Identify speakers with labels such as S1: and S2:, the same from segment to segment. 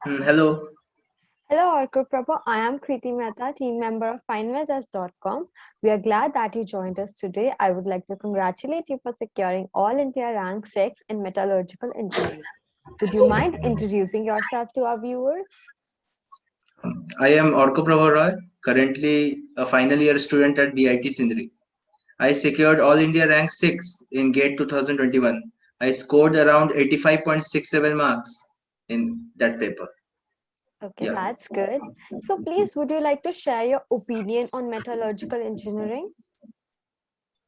S1: Hello.
S2: Hello, Arko Prabha. I am Kriti Mehta, team member of FindMetas.com. We are glad that you joined us today. I would like to congratulate you for securing All India Rank 6 in Metallurgical Engineering. Would you mind introducing yourself to our viewers?
S1: I am Orko Prabha Roy, currently a final year student at BIT Sindri. I secured All India Rank 6 in GATE 2021. I scored around 85.67 marks in that paper.
S2: Okay,
S1: Yeah.
S2: that's good. So, please, would you like to share your opinion on metallurgical engineering?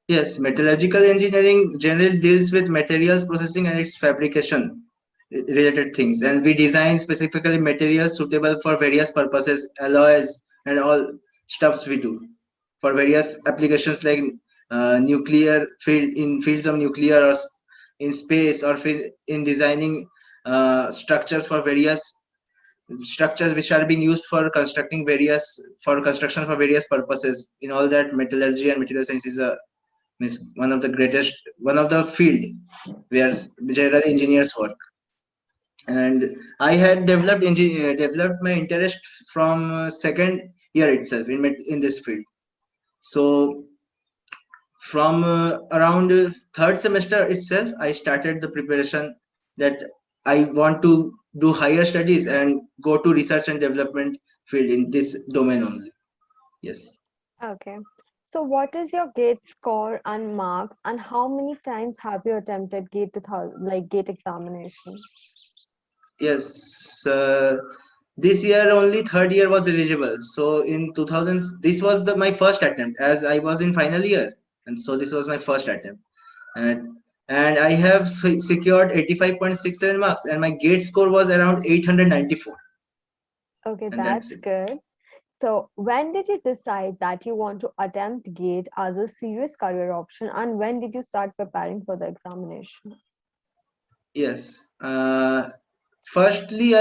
S1: Yes, metallurgical engineering generally deals with materials processing and its fabrication related things. And we design specifically materials suitable for various purposes, alloys, and all stuffs we do for various applications like nuclear field in fields of nuclear or in space or in designing structures for various structures which are being used for constructing various for construction for various purposes. In all that, metallurgy and material science is a means one of the greatest one of the field where generally engineers work. And I had developed my interest from second year itself in this field. So from around third semester itself, I started the preparation that I want to do higher studies and go to research and development field in this domain only. Yes.
S2: Okay. So, what is your GATE score and marks, and how many times have you attempted GATE 2000, like GATE examination?
S1: Yes, this year only third year was eligible. So in 2000, this was my first attempt as I was in final year, and so this was my first attempt, and I have secured 85.67 marks, and my gate score was around 894,
S2: Okay,
S1: and that's
S2: that's
S1: it.
S2: good. So, when did you decide that you want to attempt GATE as a serious career option, and when did you start preparing for the examination?
S1: Yes. Firstly,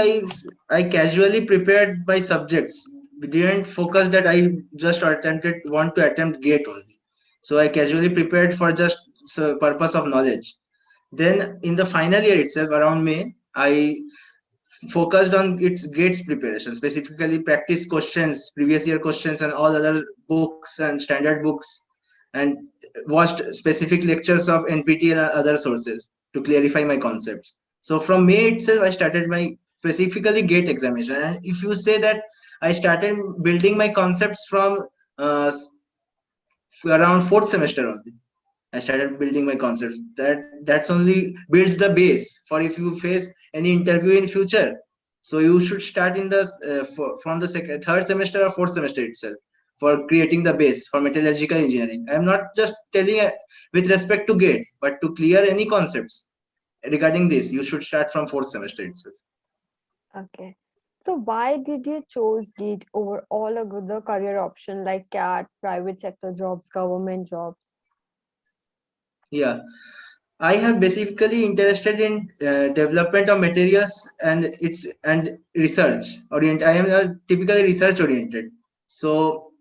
S1: I casually prepared my subjects. We didn't focus that I just want to attempt gate only. So I casually prepared for just purpose of knowledge. Then in the final year itself, around May, I focused on its gates preparation, specifically practice questions, previous year questions, and all other books and standard books, and watched specific lectures of NPT and other sources to clarify my concepts. So from May itself, I started my specifically gate examination. And if you say that I started building my concepts from uh, around fourth semester only. I started building my concepts. That's only builds the base for if you face any interview in future. So you should start in the from the third semester or fourth semester itself for creating the base for metallurgical engineering. I'm not just telling with respect to GATE, but to clear any concepts regarding this, you should start from fourth semester itself.
S2: Okay. So, why did you choose GATE over all other career option like CAT, private sector jobs, government jobs?
S1: Yeah. I have basically interested in development of materials and its and research orient. I am typically research oriented. So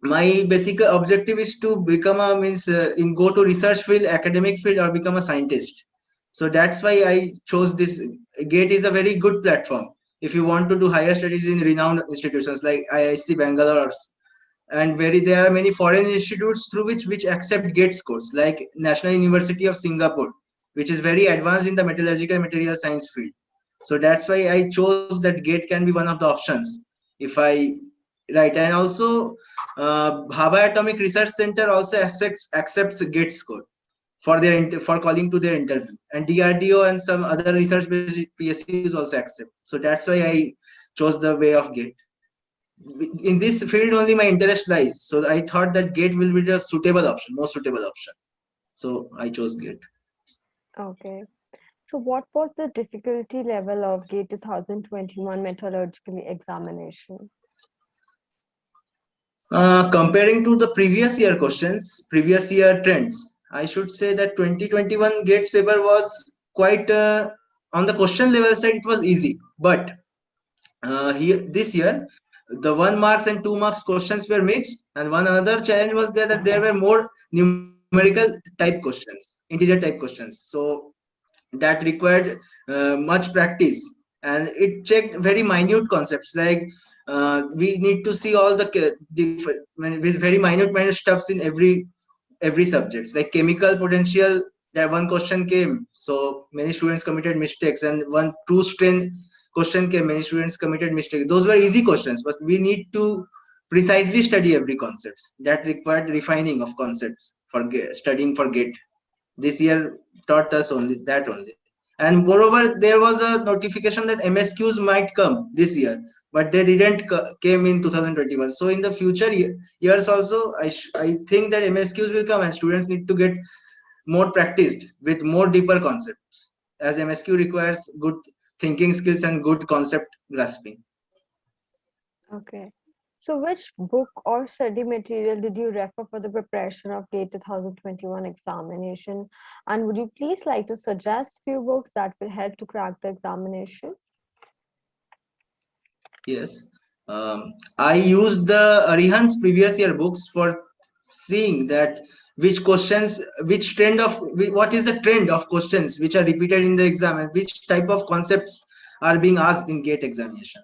S1: my basic objective is to become a means in go to research field, academic field, or become a scientist. So that's why I chose this. GATE is a very good platform if you want to do higher studies in renowned institutions like IIC Bangalore, and very there are many foreign institutes through which accept GATE scores like National University of Singapore, which is very advanced in the metallurgical material science field. So that's why I chose that GATE can be one of the options if I right. And also Bhabha Atomic Research Center also accepts GATE score for for calling to their interview, and DRDO and some other research PSUs also accept. So that's why I chose the way of GATE. In this field only my interest lies, so I thought that GATE will be the suitable option, most suitable option, so I chose GATE.
S2: Okay. So, what was the difficulty level of GATE 2021 metallurgical examination?
S1: Comparing to the previous year trends, I should say that 2021 GATE's paper was quite on the question level side, it was easy. But here this year, the 1 marks and 2 marks questions were mixed, and one another challenge was there that there were more numerical type questions, integer type questions. So that required much practice. and it checked very minute concepts like we need to see all with very minute stuffs in every subjects like chemical potential. That one question came, so many students committed mistakes, and one true strain question came, many students committed mistakes. Those were easy questions, but we need to precisely study every concept. That required refining of concepts for studying for GATE. This year taught us only that only. And moreover, there was a notification that MSQs might come this year, but they didn't came in 2021. So in the future years also, I think that MSQs will come, and students need to get more practiced with more deeper concepts, as MSQ requires good thinking skills and good concept grasping.
S2: Okay. So which book or study material did you refer for the preparation of GATE 2021 examination? And would you please like to suggest few books that will help to crack the examination?
S1: Yes. I used the Arihan's previous year books for seeing that which questions, which trend of, what is the trend of questions which are repeated in the exam, and which type of concepts are being asked in GATE examination.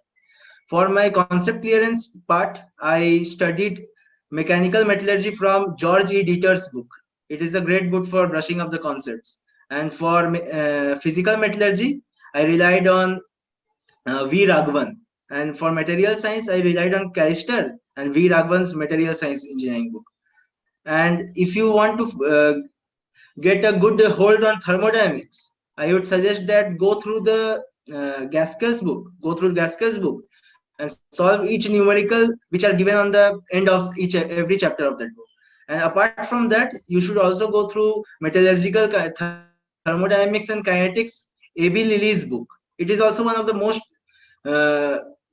S1: For my concept clearance part, I studied mechanical metallurgy from George E. Dieter's book. It is a great book for brushing up the concepts. And for physical metallurgy, I relied on V. Raghavan. And for material science, I relied on Calister and V. Raghavan's material science engineering book. And if you want to get a good hold on thermodynamics, I would suggest that go through the Gaskell's book. Go through Gaskell's book and solve each numerical which are given on the end of every chapter of that book. And apart from that, you should also go through metallurgical thermodynamics and kinetics, A.B. Lilly's book. It is also one of the most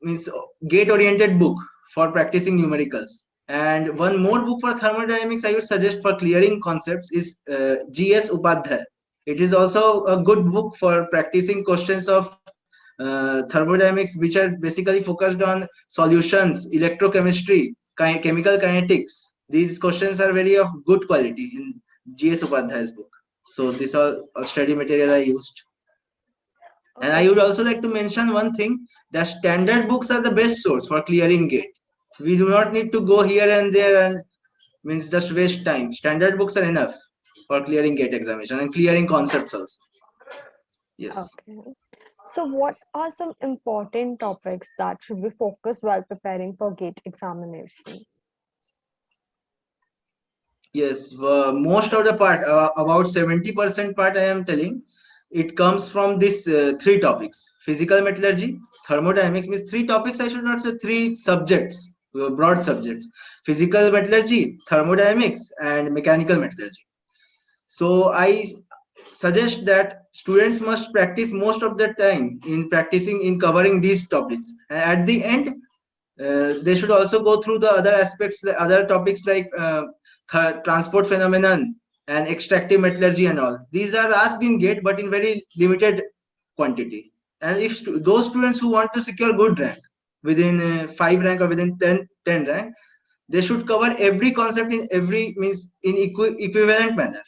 S1: means gate oriented book for practicing numericals. And one more book for thermodynamics I would suggest for clearing concepts is G.S. Upadhyay. It is also a good book for practicing questions of thermodynamics, which are basically focused on solutions, electrochemistry, chemical kinetics. These questions are very of good quality in G.S. Upadhyay's book. So these are study material I used. And I would also like to mention one thing, that standard books are the best source for clearing GATE. We do not need to go here and there and means just waste time. Standard books are enough for clearing GATE examination and clearing concepts also. Yes.
S2: Okay. So what are some important topics that should be focused while preparing for GATE examination?
S1: Yes, most of the part, about 70% part I am telling, it comes from these three topics: physical metallurgy, thermodynamics. Means three topics, I should not say three subjects, broad subjects: physical metallurgy, thermodynamics, and mechanical metallurgy. So I suggest that students must practice most of the time in practicing in covering these topics, and at the end they should also go through the other aspects, other topics like transport phenomenon and extractive metallurgy and all. These are asked in GATE, but in very limited quantity. And if those students who want to secure good rank within 5 rank or within 10 rank, they should cover every concept in every means in equivalent manner.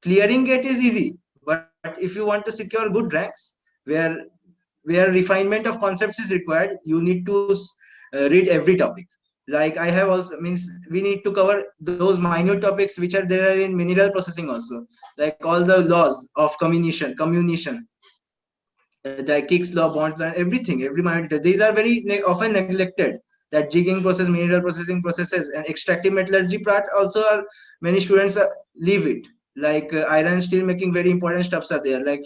S1: Clearing GATE is easy, but if you want to secure good ranks where refinement of concepts is required, you need to read every topic. Like I have also means we need to cover those minute topics which are there in mineral processing also, like all the laws of communication, the Kick's law, bonds and everything, every minute. These are very often neglected. That jigging process, mineral processing processes, and extractive metallurgy part also are many students leave it. Like iron steel making, very important stuffs are there, like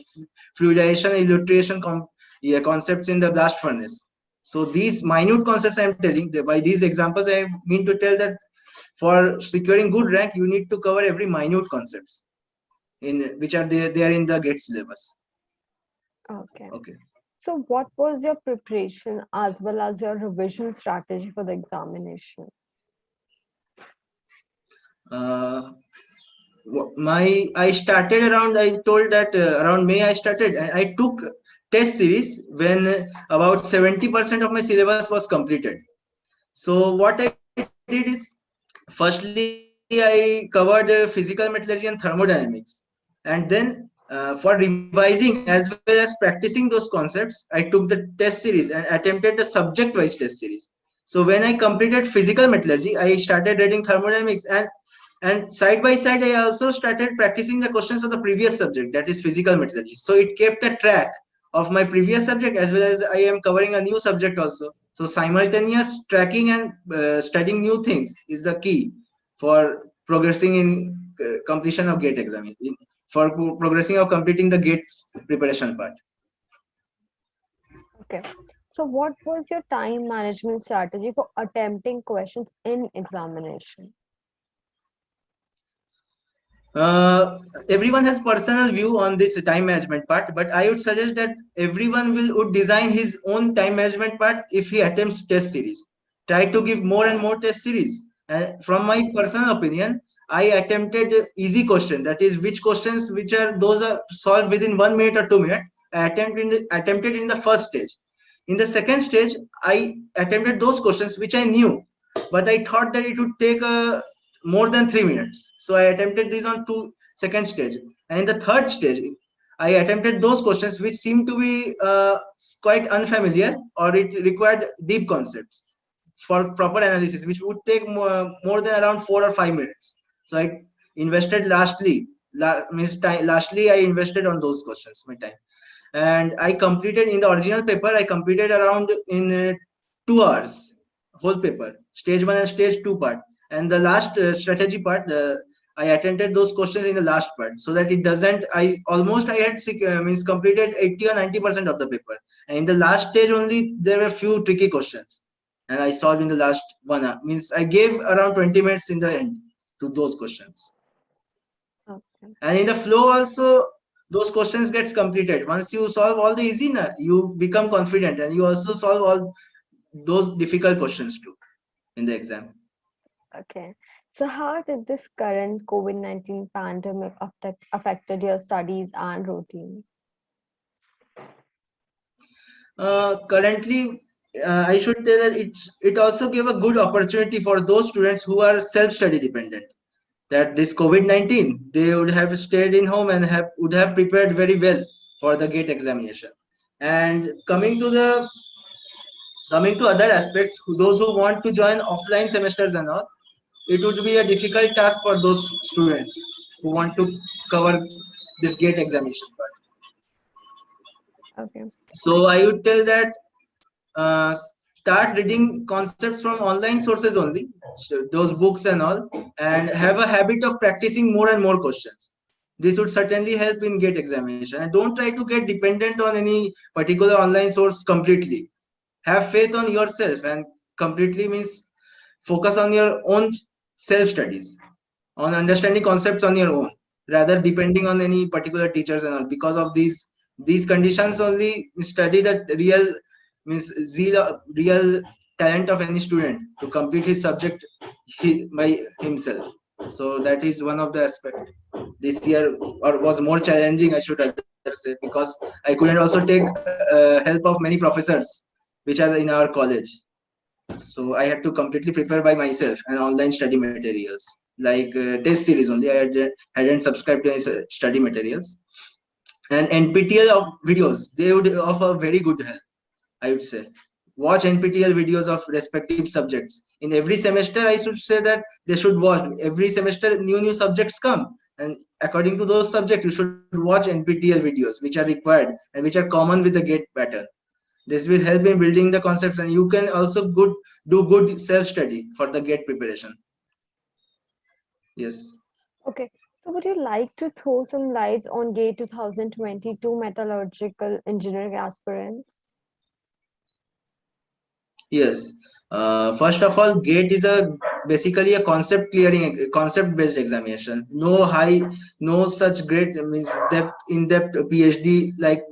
S1: fluidization, illustration, concepts in the blast furnace. So these minute concepts I am telling, by these examples I mean to tell that for securing good rank, you need to cover every minute concepts in which are there in the GATE syllabus.
S2: Okay.
S1: Okay.
S2: So what was your preparation as well as your revision strategy for the examination?
S1: I started around, I told that around May I started. I took test series when about 70% of my syllabus was completed. So what I did is, firstly I covered physical metallurgy and thermodynamics, and then for revising as well as practicing those concepts, I took the test series and attempted the subject-wise test series. So when I completed physical metallurgy, I started reading thermodynamics, and side by side, I also started practicing the questions of the previous subject, that is physical metallurgy. So it kept a track of my previous subject as well as I am covering a new subject also. So simultaneous tracking and studying new things is the key for progressing in completion of GATE exam, for progressing or completing the GATE preparation part.
S2: Okay. So what was your time management strategy for attempting questions in examination?
S1: Everyone has personal view on this time management part, but I would suggest that everyone would design his own time management part if he attempts test series. Try to give more and more test series. And from my personal opinion, I attempted easy question, that is which questions which are those are solved within 1 minute or 2 minutes. I attempted in the first stage. In the second stage, I attempted those questions which I knew, but I thought that it would take more than 3 minutes. So I attempted these on second stage. And in the third stage, I attempted those questions which seemed to be quite unfamiliar, or it required deep concepts for proper analysis, which would take more than around 4 or 5 minutes. So I invested lastly I invested on those questions, my time. And I completed in the original paper, I completed around in 2 hours, whole paper, stage 1 and stage 2 part. And the last strategy part, I attended those questions in the last part, so that it doesn't, I had means completed 80 or 90% of the paper. And in the last stage only, there were few tricky questions. And I solved in the last 1 hour. Means I gave around 20 minutes in the end to those questions.
S2: Okay.
S1: And in the flow also, those questions gets completed. Once you solve all the easy, you become confident, and you also solve all those difficult questions too in the exam.
S2: Okay. So how did this current COVID-19 pandemic affected your studies and routine?
S1: Currently, I should tell that it also gave a good opportunity for those students who are self-study dependent. That this COVID-19, they would have stayed in home and would have prepared very well for the GATE examination. And coming to other aspects, those who want to join offline semesters and all, it would be a difficult task for those students who want to cover this GATE examination part.
S2: Okay.
S1: So I would tell that uh, start reading concepts from online sources only, so those books and all, and have a habit of practicing more and more questions. This would certainly help in GATE examination. And don't try to get dependent on any particular online source completely. Have faith on yourself, and completely means focus on your own self studies, on understanding concepts on your own, rather depending on any particular teachers and all. Because of these conditions only, study that real means real talent of any student to complete his subject by himself. So that is one of the aspect this year, or was more challenging, I should rather say, because I couldn't also take help of many professors which are in our college. So I had to completely prepare by myself and online study materials, like test series only. Hadn't subscribed to any study materials. And NPTEL of videos, they would offer very good help, I would say. Watch NPTEL videos of respective subjects. In every semester, I should say that they should watch. Every semester, new subjects come. And according to those subjects, you should watch NPTEL videos, which are required and which are common with the GATE pattern. This will help in building the concepts, and you can also do good self-study for the GATE preparation. Yes.
S2: Okay. So would you like to throw some lights on GATE 2022 metallurgical engineering aspirant?
S1: Yes. First of all, GATE is a basically a concept based examination. No such great means in-depth PhD like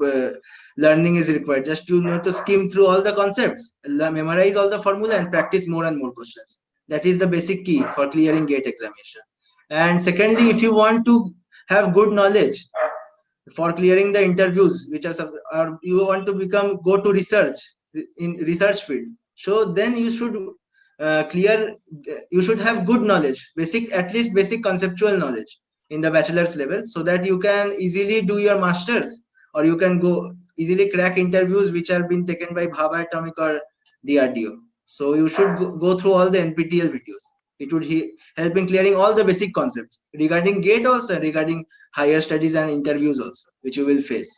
S1: learning is required. Just you know to skim through all the concepts, memorize all the formula, and practice more and more questions. That is the basic key for clearing GATE examination. And secondly, if you want to have good knowledge for clearing the interviews, which are or you want to go to research in research field, so then you should clear you should have good knowledge, basic, at least basic conceptual knowledge, in the bachelor's level, so that you can easily do your masters, or you can go easily crack interviews which are being taken by Bhabha Atomic or DRDO. So you should go through all the NPTEL videos. It would help in clearing all the basic concepts regarding GATE also, regarding higher studies and interviews also, which you will face.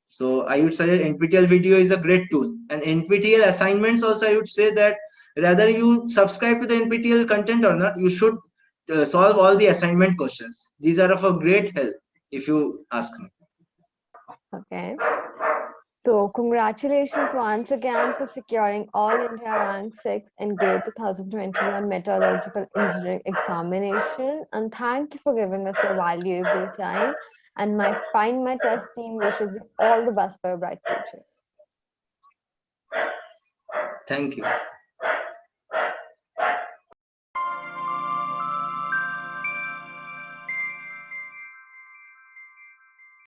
S1: So I would say NPTEL video is a great tool, and NPTEL assignments also, I would say that rather you subscribe to the NPTEL content or not, you should solve all the assignment questions. These are of a great help if you ask me.
S2: Okay. So congratulations once again for securing All India Rank 6 in GATE 2021 Metallurgical Engineering Examination. And thank you for giving us your valuable time. And my Find My Test team wishes you all the best for your bright future.
S1: Thank you.